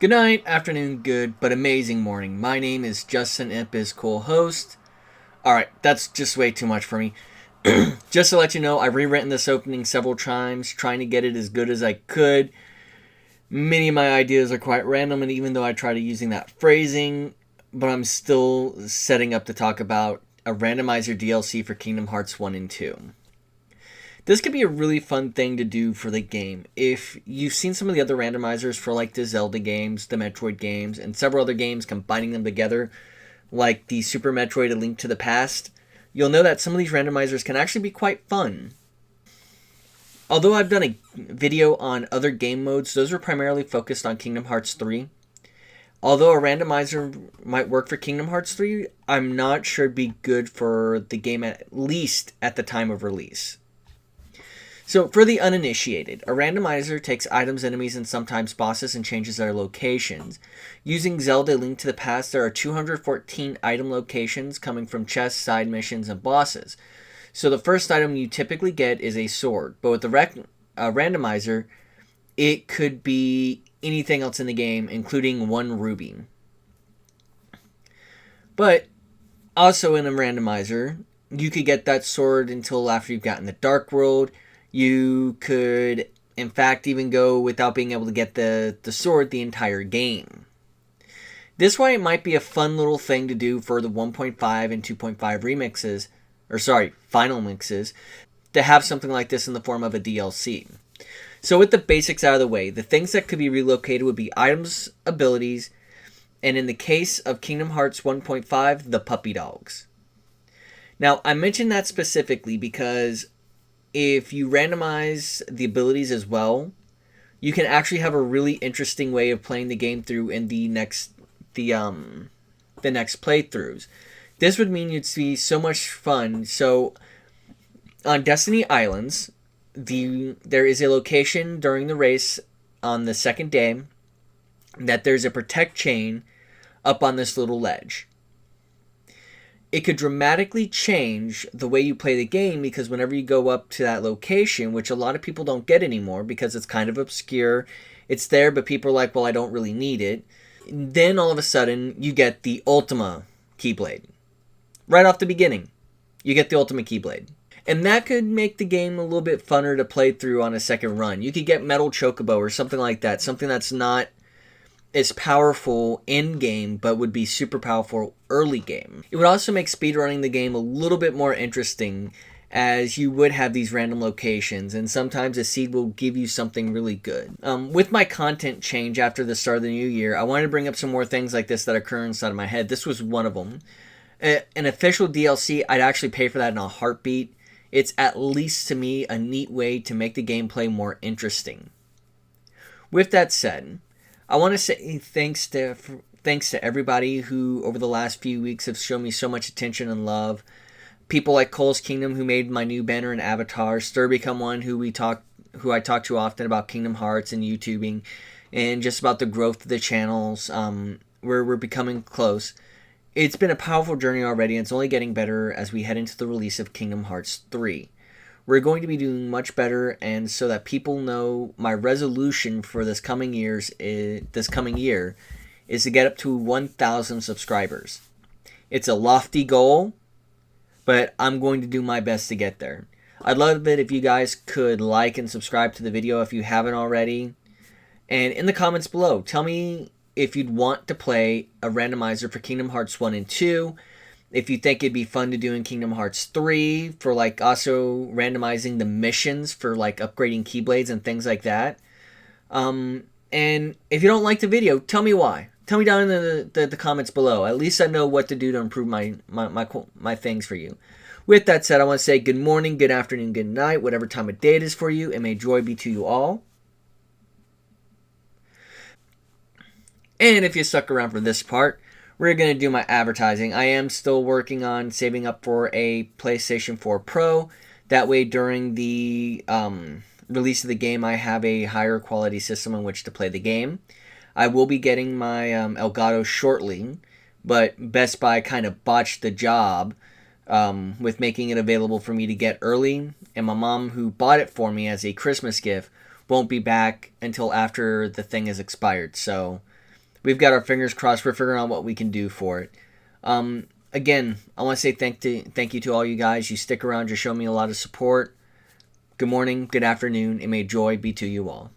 Good night, afternoon, good, but amazing morning. My name is Justin Imp is cool host. Alright, that's just way too much for me. Just to let you know, I've rewritten this opening several times, trying to get it as good as I could. Many of my ideas are quite random, and even though I try to using that phrasing, but I'm still setting up to talk about a randomizer DLC for Kingdom Hearts 1 and 2. This could be a really fun thing to do for the game. If you've seen some of the other randomizers for like the Zelda games, the Metroid games, and several other games combining them together, like the Super Metroid A Link to the Past, you'll know that some of these randomizers can actually be quite fun. Although I've done a video on other game modes, those were primarily focused on Kingdom Hearts 3. Although a randomizer might work for Kingdom Hearts 3, I'm not sure it'd be good for the game, at least at the time of release. So, for the uninitiated, a randomizer takes items, enemies, and sometimes bosses and changes their locations. Using Zelda Link to the Past, there are 214 item locations coming from chests, side missions, and bosses. So the first item you typically get is a sword, but with the randomizer, it could be anything else in the game, including one ruby. But, also in a randomizer, you could get that sword until after you've gotten the Dark World. You could, in fact, even go without being able to get the sword the entire game. This way, it might be a fun little thing to do for the 1.5 and 2.5 remixes, final mixes, to have something like this in the form of a DLC. So with the basics out of the way, the things that could be relocated would be items, abilities, and in the case of Kingdom Hearts 1.5, the puppy dogs. Now, I mentioned that specifically because if you randomize the abilities as well, you can actually have a really interesting way of playing the game through in the next playthroughs. This would mean you'd see so much fun. So on Destiny Islands, there is a location during the race on the second day that there's a protect chain up on this little ledge. It could dramatically change the way you play the game, because whenever you go up to that location, which a lot of people don't get anymore because it's kind of obscure, it's there, but people are like, well, I don't really need it. Then all of a sudden, you get the Ultima Keyblade. Right off the beginning, you get the Ultima Keyblade. And that could make the game a little bit funner to play through on a second run. You could get Metal Chocobo or something like that, something that's not as powerful in-game, but would be super powerful early game. It would also make speedrunning the game a little bit more interesting, as you would have these random locations, and sometimes a seed will give you something really good. With my content change after the start of the new year, I wanted to bring up some more things like this that occur inside of my head. This was one of them. An official DLC, I'd actually pay for that in a heartbeat. It's, at least to me, a neat way to make the gameplay more interesting. With that said, I want to say thanks to everybody who over the last few weeks have shown me so much attention and love. People like Cole's Kingdom, who made my new banner and avatar, Stir Become One, who I talk to often about Kingdom Hearts and YouTubing, and just about the growth of the channels. We're becoming close. It's been a powerful journey already, and it's only getting better as we head into the release of Kingdom Hearts 3. We're going to be doing much better, and so that people know, my resolution for this coming year is to get up to 1,000 subscribers. It's a lofty goal, but I'm going to do my best to get there. I'd love it if you guys could like and subscribe to the video if you haven't already. And in the comments below, tell me if you'd want to play a randomizer for Kingdom Hearts 1 and 2. If you think it'd be fun to do in Kingdom Hearts 3, for like also randomizing the missions for like upgrading Keyblades and things like that. And if you don't like the video, tell me why. Tell me down in the comments below. At least I know what to do to improve my things for you. With that said, I want to say good morning, good afternoon, good night, whatever time of day it is for you, and may joy be to you all. And if you stuck around for this part, we're going to do my advertising. I am still working on saving up for a PlayStation 4 Pro. That way, during the release of the game, I have a higher quality system on which to play the game. I will be getting my Elgato shortly, but Best Buy kind of botched the job with making it available for me to get early. And my mom, who bought it for me as a Christmas gift, won't be back until after the thing is expired. So we've got our fingers crossed. We're figuring out what we can do for it. Again, I want to say thank you to all you guys. You stick around. You show me a lot of support. Good morning, good afternoon, and may joy be to you all.